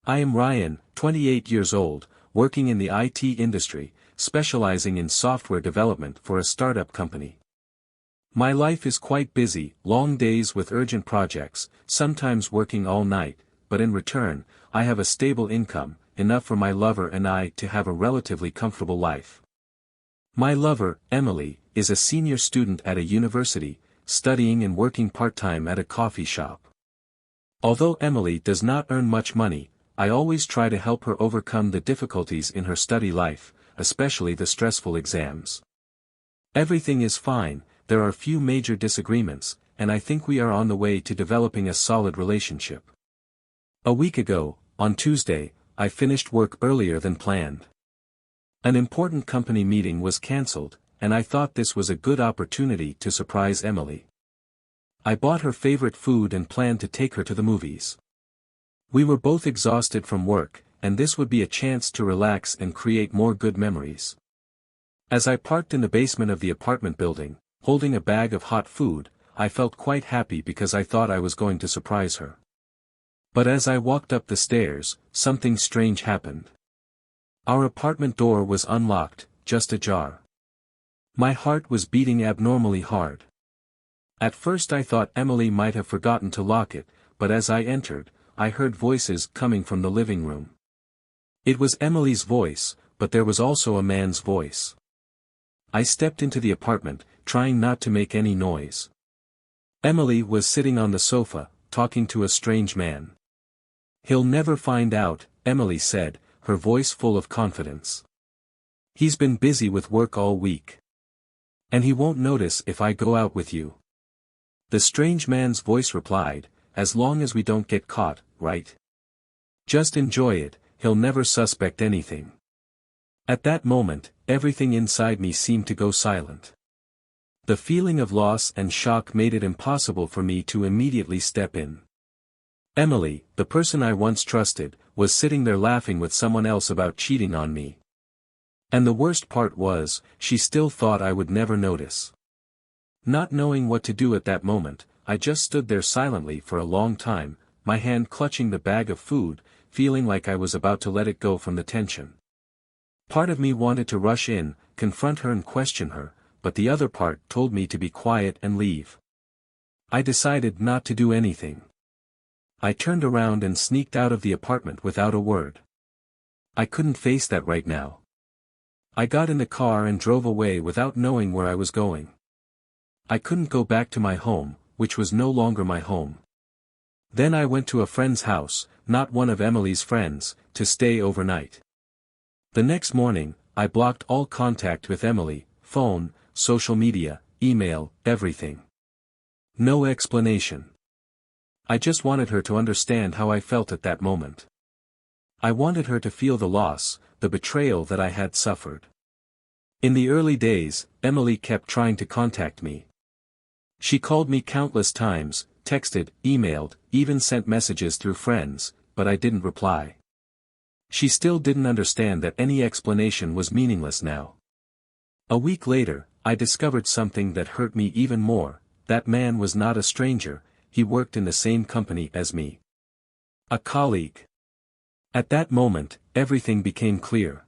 I am Ryan, 28 years old, working in the IT industry, specializing in software development for a startup company. My life is quite busy, long days with urgent projects, sometimes working all night, but in return, I have a stable income, enough for my lover and I to have a relatively comfortable life. My lover, Emily, is a senior student at a university, studying and working part-time at a coffee shop. Although Emily does not earn much money, I always try to help her overcome the difficulties in her study life, especially the stressful exams. Everything is fine, there are few major disagreements, and I think we are on the way to developing a solid relationship. A week ago, on Tuesday, I finished work earlier than planned. An important company meeting was cancelled, and I thought this was a good opportunity to surprise Emily. I bought her favorite food and planned to take her to the movies. We were both exhausted from work, and this would be a chance to relax and create more good memories. As I parked in the basement of the apartment building, holding a bag of hot food, I felt quite happy because I thought I was going to surprise her. But as I walked up the stairs, something strange happened. Our apartment door was unlocked, just ajar. My heart was beating abnormally hard. At first I thought Emily might have forgotten to lock it, but as I entered, I heard voices coming from the living room. It was Emily's voice, but there was also a man's voice. I stepped into the apartment, trying not to make any noise. Emily was sitting on the sofa, talking to a strange man. "He'll never find out," Emily said, her voice full of confidence. "He's been busy with work all week. And he won't notice if I go out with you." The strange man's voice replied, "As long as we don't get caught, right? Just enjoy it, he'll never suspect anything." At that moment, everything inside me seemed to go silent. The feeling of loss and shock made it impossible for me to immediately step in. Emily, the person I once trusted, was sitting there laughing with someone else about cheating on me. And the worst part was, she still thought I would never notice. Not knowing what to do at that moment, I just stood there silently for a long time, my hand clutching the bag of food, feeling like I was about to let it go from the tension. Part of me wanted to rush in, confront her and question her, but the other part told me to be quiet and leave. I decided not to do anything. I turned around and sneaked out of the apartment without a word. I couldn't face that right now. I got in the car and drove away without knowing where I was going. I couldn't go back to my home, which was no longer my home. Then I went to a friend's house, not one of Emily's friends, to stay overnight. The next morning, I blocked all contact with Emily, phone, social media, email, everything. No explanation. I just wanted her to understand how I felt at that moment. I wanted her to feel the loss, the betrayal that I had suffered. In the early days, Emily kept trying to contact me. She called me countless times, texted, emailed, even sent messages through friends, but I didn't reply. She still didn't understand that any explanation was meaningless now. A week later, I discovered something that hurt me even more. That man was not a stranger, he worked in the same company as me. A colleague. At that moment, everything became clear.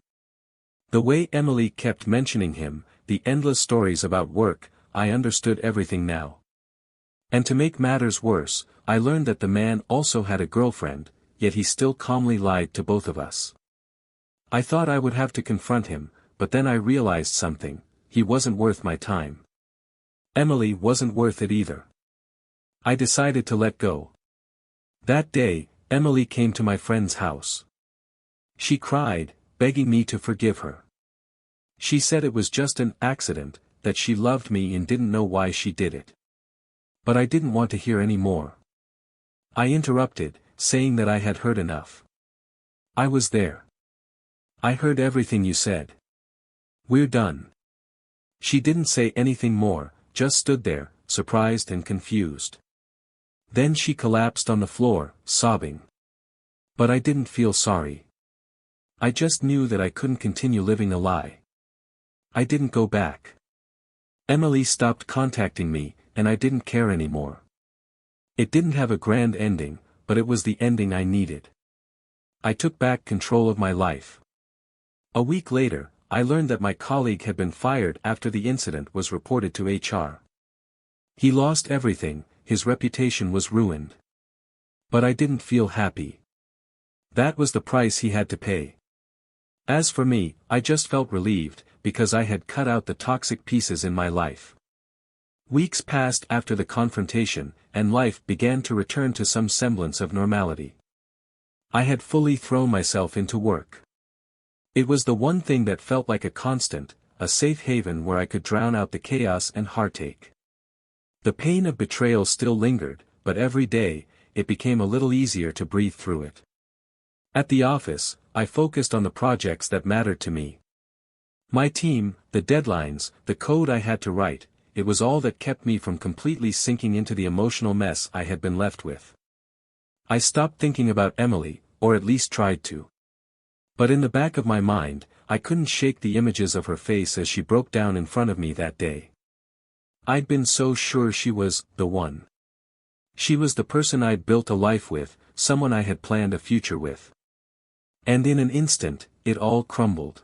The way Emily kept mentioning him, the endless stories about work, I understood everything now. And to make matters worse, I learned that the man also had a girlfriend, yet he still calmly lied to both of us. I thought I would have to confront him, but then I realized something: he wasn't worth my time. Emily wasn't worth it either. I decided to let go. That day, Emily came to my friend's house. She cried, begging me to forgive her. She said it was just an accident, that she loved me and didn't know why she did it. But I didn't want to hear any more. I interrupted, saying that I had heard enough. I was there. I heard everything you said. We're done. She didn't say anything more, just stood there, surprised and confused. Then she collapsed on the floor, sobbing. But I didn't feel sorry. I just knew that I couldn't continue living a lie. I didn't go back. Emily stopped contacting me, and I didn't care anymore. It didn't have a grand ending, but it was the ending I needed. I took back control of my life. A week later, I learned that my colleague had been fired after the incident was reported to HR. He lost everything, his reputation was ruined. But I didn't feel happy. That was the price he had to pay. As for me, I just felt relieved, because I had cut out the toxic pieces in my life. Weeks passed after the confrontation, and life began to return to some semblance of normality. I had fully thrown myself into work. It was the one thing that felt like a constant, a safe haven where I could drown out the chaos and heartache. The pain of betrayal still lingered, but every day, it became a little easier to breathe through it. At the office, I focused on the projects that mattered to me. My team, the deadlines, the code I had to write, it was all that kept me from completely sinking into the emotional mess I had been left with. I stopped thinking about Emily, or at least tried to. But in the back of my mind, I couldn't shake the images of her face as she broke down in front of me that day. I'd been so sure she was the one. She was the person I'd built a life with, someone I had planned a future with. And in an instant, it all crumbled.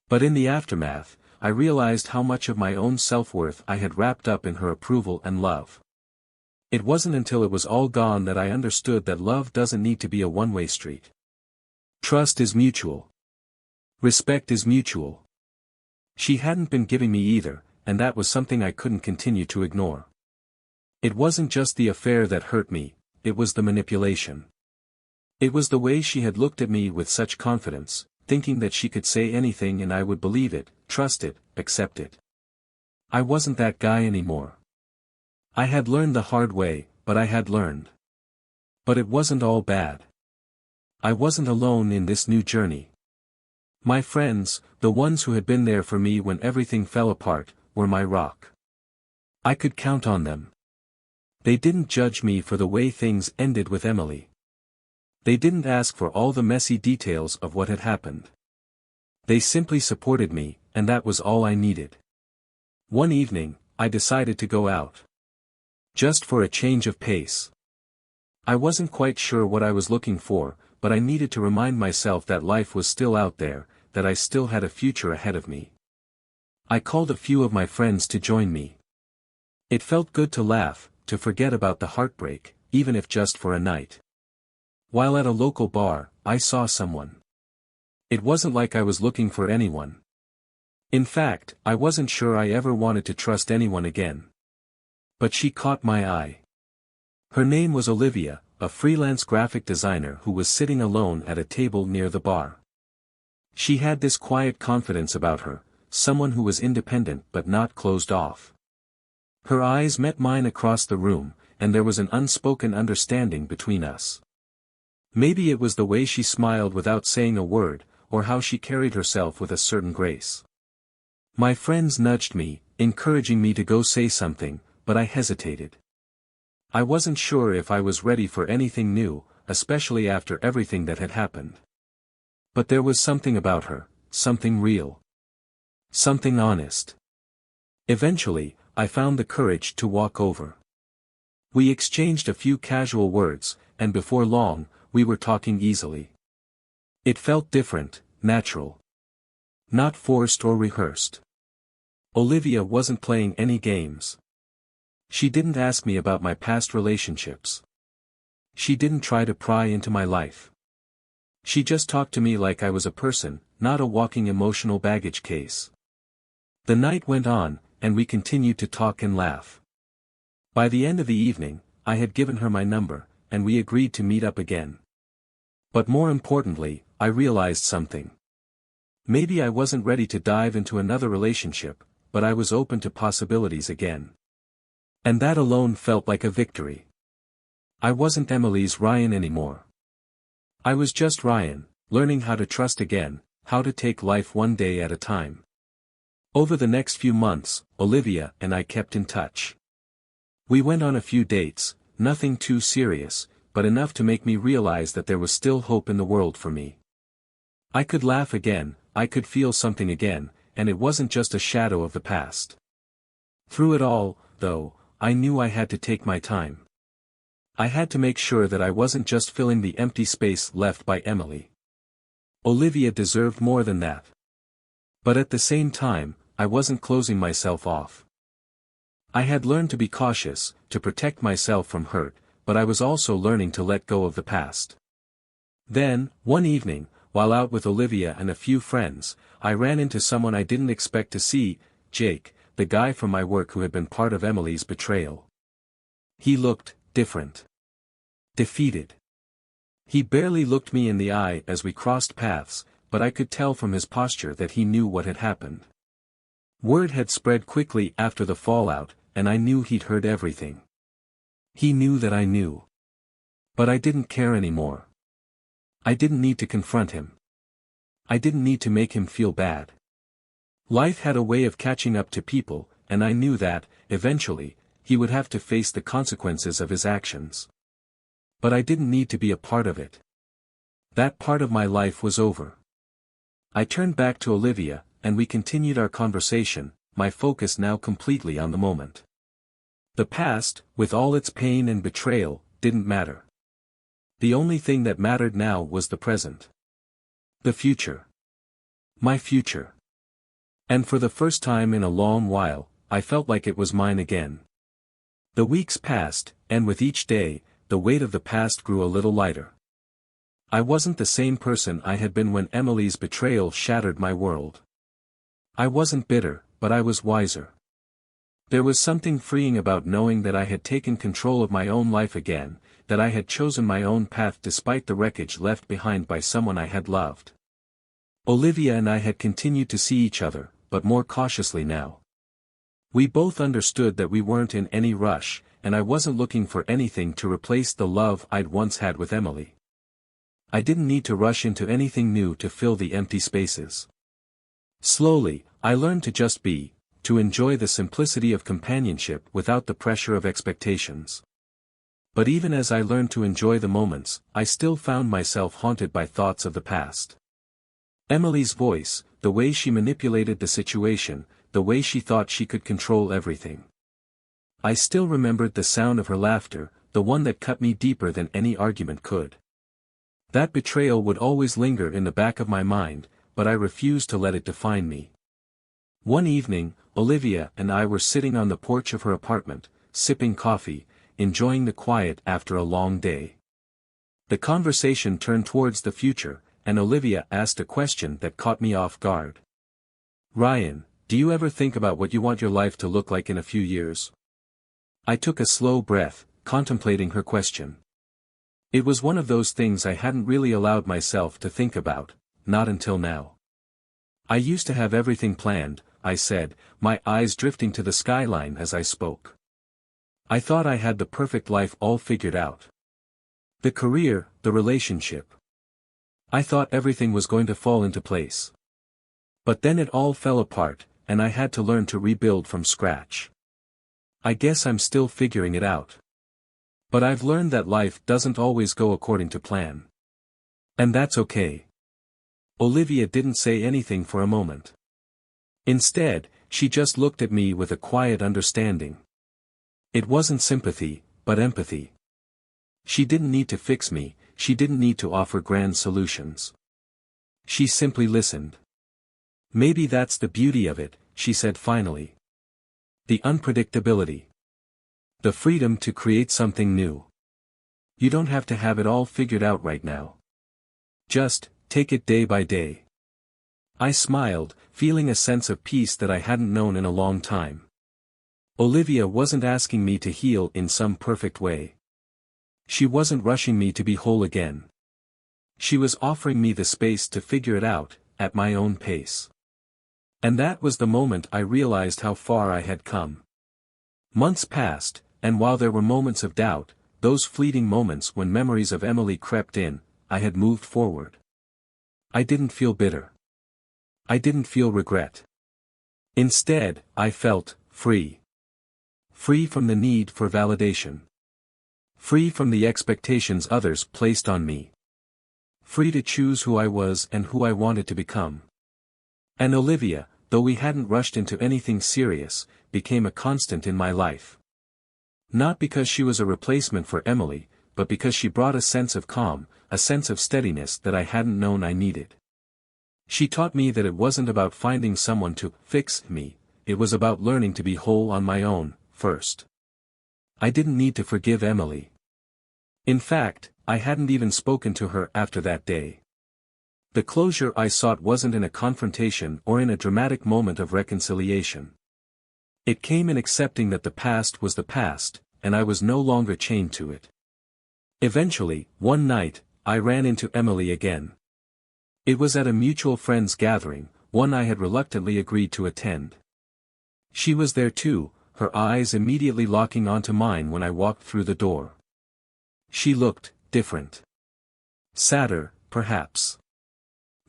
But in the aftermath, I realized how much of my own self-worth I had wrapped up in her approval and love. It wasn't until it was all gone that I understood that love doesn't need to be a one-way street. Trust is mutual. Respect is mutual. She hadn't been giving me either, and that was something I couldn't continue to ignore. It wasn't just the affair that hurt me, it was the manipulation. It was the way she had looked at me with such confidence, thinking that she could say anything and I would believe it, trust it, accept it. I wasn't that guy anymore. I had learned the hard way, but I had learned. But it wasn't all bad. I wasn't alone in this new journey. My friends, the ones who had been there for me when everything fell apart, were my rock. I could count on them. They didn't judge me for the way things ended with Emily. They didn't ask for all the messy details of what had happened. They simply supported me, and that was all I needed. One evening, I decided to go out. Just for a change of pace. I wasn't quite sure what I was looking for, but I needed to remind myself that life was still out there, that I still had a future ahead of me. I called a few of my friends to join me. It felt good to laugh, to forget about the heartbreak, even if just for a night. While at a local bar, I saw someone. It wasn't like I was looking for anyone. In fact, I wasn't sure I ever wanted to trust anyone again. But she caught my eye. Her name was Olivia, a freelance graphic designer who was sitting alone at a table near the bar. She had this quiet confidence about her, someone who was independent but not closed off. Her eyes met mine across the room, and there was an unspoken understanding between us. Maybe it was the way she smiled without saying a word, or how she carried herself with a certain grace. My friends nudged me, encouraging me to go say something, but I hesitated. I wasn't sure if I was ready for anything new, especially after everything that had happened. But there was something about her, something real. Something honest. Eventually, I found the courage to walk over. We exchanged a few casual words, and before long, we were talking easily. It felt different, natural. Not forced or rehearsed. Olivia wasn't playing any games. She didn't ask me about my past relationships. She didn't try to pry into my life. She just talked to me like I was a person, not a walking emotional baggage case. The night went on, and we continued to talk and laugh. By the end of the evening, I had given her my number, and we agreed to meet up again. But more importantly, I realized something. Maybe I wasn't ready to dive into another relationship, but I was open to possibilities again. And that alone felt like a victory. I wasn't Emily's Ryan anymore. I was just Ryan, learning how to trust again, how to take life one day at a time. Over the next few months, Olivia and I kept in touch. We went on a few dates, nothing too serious, but enough to make me realize that there was still hope in the world for me. I could laugh again, I could feel something again, and it wasn't just a shadow of the past. Through it all, though, I knew I had to take my time. I had to make sure that I wasn't just filling the empty space left by Emily. Olivia deserved more than that. But at the same time, I wasn't closing myself off. I had learned to be cautious, to protect myself from hurt, but I was also learning to let go of the past. Then, one evening, while out with Olivia and a few friends, I ran into someone I didn't expect to see, Jake, the guy from my work who had been part of Emily's betrayal. He looked different. Defeated. He barely looked me in the eye as we crossed paths, but I could tell from his posture that he knew what had happened. Word had spread quickly after the fallout, and I knew he'd heard everything. He knew that I knew. But I didn't care anymore. I didn't need to confront him. I didn't need to make him feel bad. Life had a way of catching up to people, and I knew that, eventually, he would have to face the consequences of his actions. But I didn't need to be a part of it. That part of my life was over. I turned back to Olivia, and we continued our conversation, my focus now completely on the moment. The past, with all its pain and betrayal, didn't matter. The only thing that mattered now was the present. The future. My future. And for the first time in a long while, I felt like it was mine again. The weeks passed, and with each day, the weight of the past grew a little lighter. I wasn't the same person I had been when Emily's betrayal shattered my world. I wasn't bitter, but I was wiser. There was something freeing about knowing that I had taken control of my own life again, that I had chosen my own path despite the wreckage left behind by someone I had loved. Olivia and I had continued to see each other, but more cautiously now. We both understood that we weren't in any rush, and I wasn't looking for anything to replace the love I'd once had with Emily. I didn't need to rush into anything new to fill the empty spaces. Slowly, I learned to just be, to enjoy the simplicity of companionship without the pressure of expectations. But even as I learned to enjoy the moments, I still found myself haunted by thoughts of the past. Emily's voice, the way she manipulated the situation, the way she thought she could control everything. I still remembered the sound of her laughter, the one that cut me deeper than any argument could. That betrayal would always linger in the back of my mind, but I refused to let it define me. One evening, Olivia and I were sitting on the porch of her apartment, sipping coffee, enjoying the quiet after a long day. The conversation turned towards the future, and Olivia asked a question that caught me off guard. "Ryan, do you ever think about what you want your life to look like in a few years?" I took a slow breath, contemplating her question. It was one of those things I hadn't really allowed myself to think about, not until now. "I used to have everything planned," I said, my eyes drifting to the skyline as I spoke. "I thought I had the perfect life all figured out. The career, the relationship. I thought everything was going to fall into place. But then it all fell apart, and I had to learn to rebuild from scratch. I guess I'm still figuring it out. But I've learned that life doesn't always go according to plan. And that's okay." Olivia didn't say anything for a moment. Instead, she just looked at me with a quiet understanding. It wasn't sympathy, but empathy. She didn't need to fix me, she didn't need to offer grand solutions. She simply listened. "Maybe that's the beauty of it," she said finally. "The unpredictability. The freedom to create something new. You don't have to have it all figured out right now. Just, take it day by day." I smiled, feeling a sense of peace that I hadn't known in a long time. Olivia wasn't asking me to heal in some perfect way. She wasn't rushing me to be whole again. She was offering me the space to figure it out, at my own pace. And that was the moment I realized how far I had come. Months passed, and while there were moments of doubt, those fleeting moments when memories of Emily crept in, I had moved forward. I didn't feel bitter. I didn't feel regret. Instead, I felt free. Free from the need for validation. Free from the expectations others placed on me. Free to choose who I was and who I wanted to become. And Olivia, though we hadn't rushed into anything serious, became a constant in my life. Not because she was a replacement for Emily, but because she brought a sense of calm, a sense of steadiness that I hadn't known I needed. She taught me that it wasn't about finding someone to fix me, it was about learning to be whole on my own, first. I didn't need to forgive Emily. In fact, I hadn't even spoken to her after that day. The closure I sought wasn't in a confrontation or in a dramatic moment of reconciliation. It came in accepting that the past was the past, and I was no longer chained to it. Eventually, one night, I ran into Emily again. It was at a mutual friends gathering, one I had reluctantly agreed to attend. She was there too, her eyes immediately locking onto mine when I walked through the door. She looked different. Sadder, perhaps.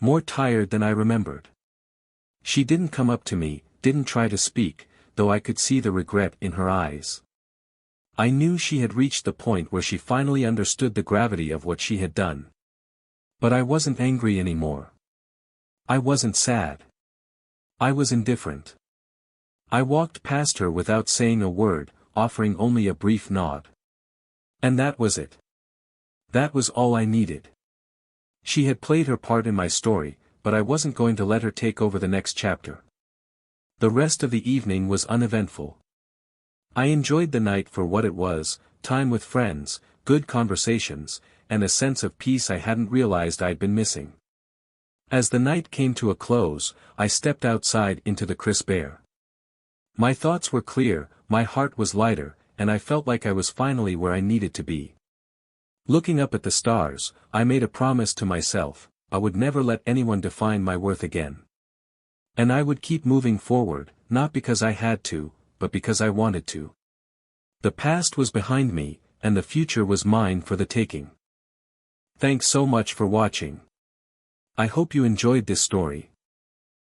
More tired than I remembered. She didn't come up to me, didn't try to speak, though I could see the regret in her eyes. I knew she had reached the point where she finally understood the gravity of what she had done. But I wasn't angry anymore. I wasn't sad. I was indifferent. I walked past her without saying a word, offering only a brief nod. And that was it. That was all I needed. She had played her part in my story, but I wasn't going to let her take over the next chapter. The rest of the evening was uneventful. I enjoyed the night for what it was, time with friends, good conversations, and a sense of peace I hadn't realized I'd been missing. As the night came to a close, I stepped outside into the crisp air. My thoughts were clear, my heart was lighter, and I felt like I was finally where I needed to be. Looking up at the stars, I made a promise to myself, I would never let anyone define my worth again. And I would keep moving forward, not because I had to, but because I wanted to. The past was behind me, and the future was mine for the taking. Thanks so much for watching. I hope you enjoyed this story.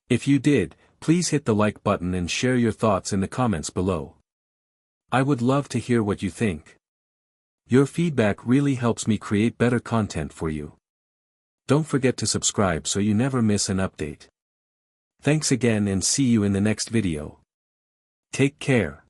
If you did, please hit the like button and share your thoughts in the comments below. I would love to hear what you think. Your feedback really helps me create better content for you. Don't forget to subscribe so you never miss an update. Thanks again and see you in the next video. Take care.